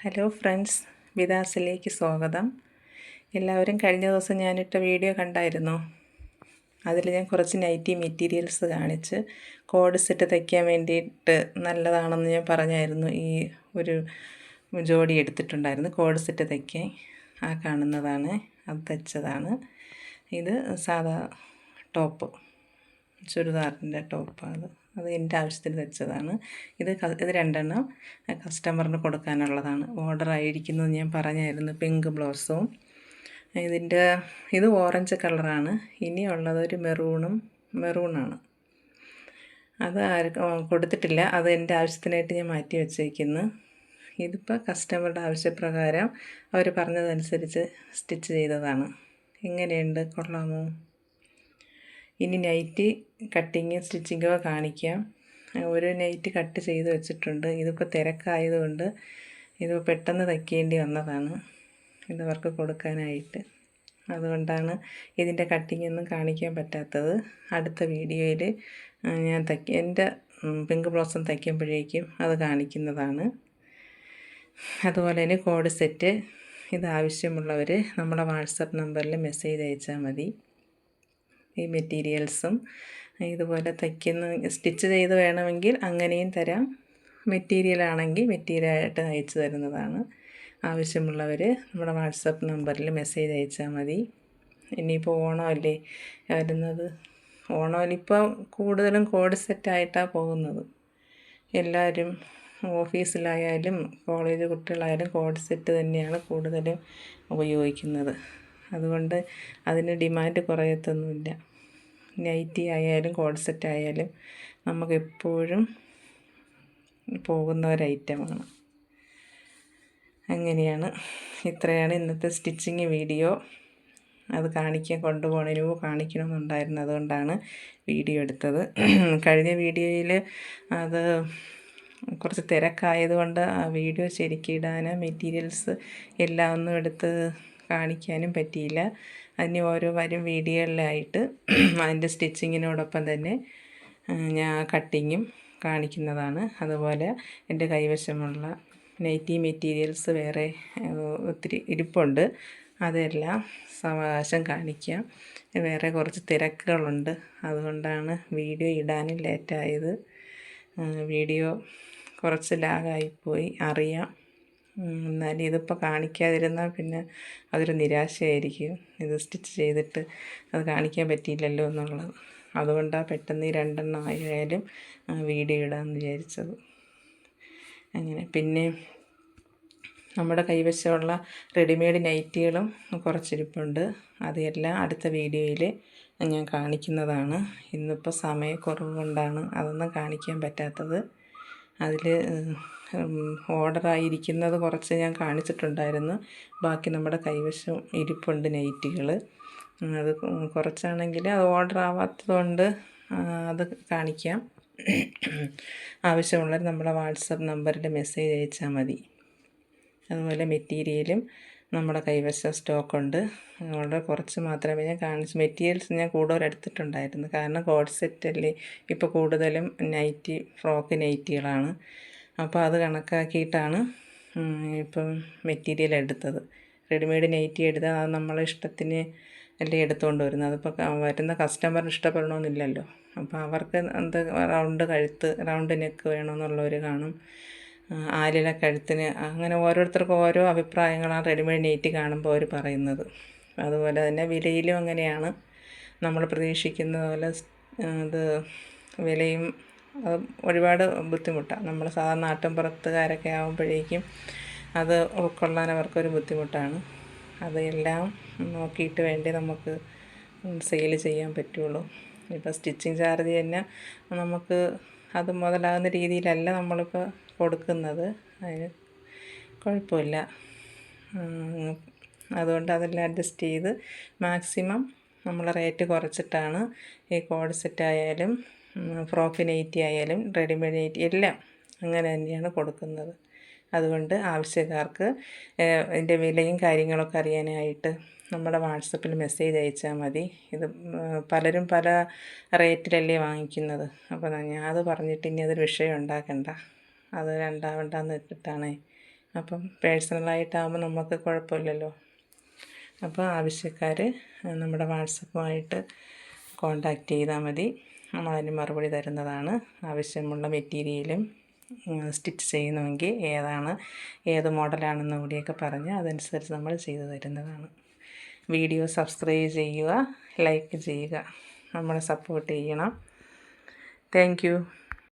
Hello friends, വിദാസിലേക്ക് സ്വാഗതം. എല്ലാവരും കഴിഞ്ഞ ദിവസം ഞാനിട്ട വീഡിയോ കണ്ടായിരുന്നോ? അതിൽ ഞാൻ കുറച്ച് നൈറ്റി മെറ്റീരിയൽസ് കാണിച്ച് കോഡ് സെറ്റ് തയ്ക്കാൻ വേണ്ടിയിട്ട് നല്ലതാണെന്ന് ഞാൻ പറഞ്ഞായിരുന്നു. ഈ ഒരു ജോഡി എടുത്തിട്ടുണ്ടായിരുന്നു കോഡ് സെറ്റ് തയ്ക്കാൻ. ആ കാണുന്നതാണ്, അത് തയ്ച്ചതാണ്. ഇത് സാധാ ടോപ്പ്, ചുരിദാറിൻ്റെ ടോപ്പാണ്. അത് എൻ്റെ ആവശ്യത്തിന് തയ്ച്ചതാണ്. ഇത് രണ്ടെണ്ണം കസ്റ്റമറിന് കൊടുക്കാനുള്ളതാണ്. ഓർഡർ ആയിരിക്കുന്നത് ഞാൻ പറഞ്ഞായിരുന്നു. പിങ്ക് ബ്ലൗസും ഇത് ഓറഞ്ച് കളറാണ്. ഇനിയുള്ളത് ഒരു മെറൂണാണ്. അത് ആർക്കും കൊടുത്തിട്ടില്ല. അത് എൻ്റെ ആവശ്യത്തിനായിട്ട് ഞാൻ മാറ്റി വച്ചേക്കുന്നു. ഇതിപ്പോൾ കസ്റ്റമറുടെ ആവശ്യപ്രകാരം അവർ പറഞ്ഞതനുസരിച്ച് സ്റ്റിച്ച് ചെയ്തതാണ്. എങ്ങനെയുണ്ട്, കൊള്ളാമോ? ഇനി നൈറ്റി കട്ടിങ് സ്റ്റിച്ചിങ്ങോ കാണിക്കാം. ഒരു നൈറ്റ് കട്ട് ചെയ്ത് വെച്ചിട്ടുണ്ട്. ഇതിപ്പോൾ തിരക്കായതുകൊണ്ട് ഇത് പെട്ടെന്ന് തയ്ക്കേണ്ടി വന്നതാണ്, ഇതവർക്ക് കൊടുക്കാനായിട്ട്. അതുകൊണ്ടാണ് ഇതിൻ്റെ കട്ടിങ്ങൊന്നും കാണിക്കാൻ പറ്റാത്തത്. അടുത്ത വീഡിയോയിൽ ഞാൻ എൻ്റെ പിങ്ക് ബ്ലൗസും തയ്ക്കുമ്പോഴേക്കും അത് കാണിക്കുന്നതാണ്. അതുപോലെ തന്നെ കോഡ് സെറ്റ് ഇത് ആവശ്യമുള്ളവർ നമ്മുടെ വാട്സപ്പ് നമ്പറിൽ മെസ്സേജ് അയച്ചാൽ മതി. ഈ മെറ്റീരിയൽസും ഇതുപോലെ സ്റ്റിച്ച് ചെയ്ത് വേണമെങ്കിൽ അങ്ങനെയും തരാം. മെറ്റീരിയലാണെങ്കിൽ മെറ്റീരിയലായിട്ട് അയച്ചു തരുന്നതാണ്. ആവശ്യമുള്ളവർ നമ്മുടെ വാട്സപ്പ് നമ്പറിൽ മെസ്സേജ് അയച്ചാൽ മതി. ഇനിയിപ്പോൾ ഓണമല്ലേ വരുന്നത്. ഓണമിലിപ്പോൾ കൂടുതലും കോഡ് സെറ്റായിട്ടാണ് പോകുന്നത്. എല്ലാവരും ഓഫീസിലായാലും കോളേജ് കുട്ടികളായാലും കോഡ് സെറ്റ് തന്നെയാണ് കൂടുതലും ഉപയോഗിക്കുന്നത്. അതുകൊണ്ട് അതിന് ഡിമാൻഡ് കുറയത്തൊന്നുമില്ല. നൈറ്റി ആയാലും കോഡ് സെറ്റ് ആയാലും നമുക്കെപ്പോഴും പോകുന്ന ഒരൈറ്റമാണ്. അങ്ങനെയാണ്. ഇത്രയാണ് ഇന്നത്തെ സ്റ്റിച്ചിങ് വീഡിയോ. അത് കൊണ്ടുപോകണതിന് കാണിക്കണമെന്നുണ്ടായിരുന്നു. അതുകൊണ്ടാണ് വീഡിയോ എടുത്തത്. കഴിഞ്ഞ വീഡിയോയിൽ അത് കുറച്ച് തിരക്കായതുകൊണ്ട് ആ വീഡിയോ ശരിക്കിടാൻ മെറ്റീരിയൽസ് എല്ലാം ഒന്നും എടുത്ത് കാണിക്കാനും പറ്റിയില്ല. അതിന് ഓരോ വരും വീഡിയോകളിലായിട്ട് അതിൻ്റെ സ്റ്റിച്ചിങ്ങിനോടൊപ്പം തന്നെ ഞാൻ കട്ടിങ്ങും കാണിക്കുന്നതാണ്. അതുപോലെ എൻ്റെ കൈവശമുള്ള നൈറ്റി മെറ്റീരിയൽസ് വേറെ ഒത്തിരി ഇരിപ്പുണ്ട്. അതെല്ലാം സാവകാശം കാണിക്കാം. വേറെ കുറച്ച് തിരക്കുകളുണ്ട്, അതുകൊണ്ടാണ് വീഡിയോ ഇടാനും ലേറ്റായത്. വീഡിയോ കുറച്ച് ലാഗായിപ്പോയി, അറിയാം. എന്നാലും ഇതിപ്പോൾ കാണിക്കാതിരുന്നാൽ പിന്നെ അതൊരു നിരാശയായിരിക്കും. ഇത് സ്റ്റിച്ച് ചെയ്തിട്ട് അത് കാണിക്കാൻ പറ്റിയില്ലല്ലോ എന്നുള്ളത്. അതുകൊണ്ടാണ് പെട്ടെന്ന് ഈ രണ്ടെണ്ണം ആയാലും വീഡിയോ ഇടാമെന്ന് വിചാരിച്ചത്. അങ്ങനെ പിന്നെ നമ്മുടെ കൈവശമുള്ള റെഡിമെയ്ഡ് നൈറ്റികളും കുറച്ചിരിപ്പുണ്ട്. അതെല്ലാം അടുത്ത വീഡിയോയിൽ ഞാൻ കാണിക്കുന്നതാണ്. ഇന്നിപ്പോൾ സമയക്കുറവ് കൊണ്ടാണ് അതൊന്നും കാണിക്കാൻ പറ്റാത്തത്. അതിൽ ഓർഡറായിരിക്കുന്നത് കുറച്ച് ഞാൻ കാണിച്ചിട്ടുണ്ടായിരുന്നു. ബാക്കി നമ്മുടെ കൈവശം ഇരിപ്പുണ്ട് നൈറ്റികൾ. അത് കുറച്ചാണെങ്കിൽ അത് ഓർഡർ ആവാത്തതുകൊണ്ട് അത് കാണിക്കാം. ആവശ്യമുള്ളവർ നമ്മുടെ വാട്സപ്പ് നമ്പറിൽ മെസ്സേജ് അയച്ചാൽ മതി. അതുപോലെ മെറ്റീരിയലും നമ്മുടെ കൈവശം സ്റ്റോക്കുണ്ട്. വളരെ കുറച്ച് മാത്രമേ ഞാൻ കാണിച്ചു. മെറ്റീരിയൽസ് ഞാൻ കൂടുതൽ എടുത്തിട്ടുണ്ടായിരുന്നു. കാരണം കോഡ് സെറ്റല്ലേ ഇപ്പോൾ കൂടുതലും ഫ്രോക്ക് നൈറ്റികളാണ്. അപ്പോൾ അത് കണക്കാക്കിയിട്ടാണ് ഇപ്പം മെറ്റീരിയൽ എടുത്തത്. റെഡിമെയ്ഡ് നൈറ്റി എടുത്താൽ അത് നമ്മളെ ഇഷ്ടത്തിന് അല്ലേ എടുത്തുകൊണ്ട് വരുന്നത്. അതിപ്പോൾ വരുന്ന കസ്റ്റമറിന് ഇഷ്ടപ്പെടണമെന്നില്ലല്ലോ. അപ്പോൾ അവർക്ക് റൗണ്ട് കഴുത്ത്, റൗണ്ട് നെക്ക് വേണമെന്നുള്ളവർ കാണും. ആലില കഴുത്തിന്, അങ്ങനെ ഓരോരുത്തർക്കും ഓരോ അഭിപ്രായങ്ങളാണ് റെഡിമെയ്ഡ് നൈറ്റി കാണുമ്പോൾ അവർ പറയുന്നത്. അതുപോലെ തന്നെ വിലയിലും അങ്ങനെയാണ്. നമ്മൾ പ്രതീക്ഷിക്കുന്ന പോലെ അത് വിലയും ഒരുപാട് ബുദ്ധിമുട്ടാണ്. നമ്മൾ സാധാരണ നാട്ടിൻപുറത്തുകാരൊക്കെ ആകുമ്പോഴേക്കും അത് ഉൾക്കൊള്ളാൻ അവർക്കൊരു ബുദ്ധിമുട്ടാണ്. അതെല്ലാം നോക്കിയിട്ട് വേണ്ടി നമുക്ക് സെയിൽ ചെയ്യാൻ പറ്റുള്ളൂ. ഇപ്പോൾ സ്റ്റിച്ചിങ് ചാർജ് തന്നെ നമുക്ക് അത് മുതലാകുന്ന രീതിയിലല്ല നമ്മളിപ്പോൾ കൊടുക്കുന്നത്. അതിന് കുഴപ്പമില്ല. അതുകൊണ്ട് അതെല്ലാം അഡ്ജസ്റ്റ് ചെയ്ത് മാക്സിമം നമ്മൾ റേറ്റ് കുറച്ചിട്ടാണ് ഈ കോഡ് സെറ്റ് ആയാലും ഫ്രോക്ക് നൈറ്റി ആയാലും റെഡിമെയ്ഡ് നൈറ്റി എല്ലാം അങ്ങനെ തന്നെയാണ് കൊടുക്കുന്നത്. അതുകൊണ്ട് ആവശ്യക്കാർക്ക് ഇതിൻ്റെ വിലയും കാര്യങ്ങളൊക്കെ അറിയാനായിട്ട് നമ്മുടെ വാട്സപ്പിൽ മെസ്സേജ് അയച്ചാൽ മതി. ഇത് പലരും പല റേറ്റിലല്ലേ വാങ്ങിക്കുന്നത്. അപ്പോൾ ഞാൻ അത് പറഞ്ഞിട്ട് ഇനി അതൊരു വിഷയം ഉണ്ടാക്കണ്ട, അത് രണ്ടാവണ്ടെന്ന് വെച്ചിട്ടാണ് അപ്പം പേഴ്സണലായിട്ടാകുമ്പോൾ നമുക്ക് കുഴപ്പമില്ലല്ലോ. അപ്പോൾ ആവശ്യക്കാർ നമ്മുടെ വാട്സപ്പുമായിട്ട് കോണ്ടാക്റ്റ് ചെയ്താൽ മതി, നമ്മളതിന് മറുപടി തരുന്നതാണ്. ആവശ്യമുള്ള മെറ്റീരിയലും സ്റ്റിച്ച് ചെയ്യുന്നുവെങ്കിൽ ഏത് മോഡലാണെന്ന് കൂടിയൊക്കെ പറഞ്ഞ് അതനുസരിച്ച് നമ്മൾ ചെയ്തു തരുന്നതാണ്. വീഡിയോ സബ്സ്ക്രൈബ് ചെയ്യുക, ലൈക്ക് ചെയ്യുക, നമ്മളെ സപ്പോർട്ട് ചെയ്യണം. Thank you.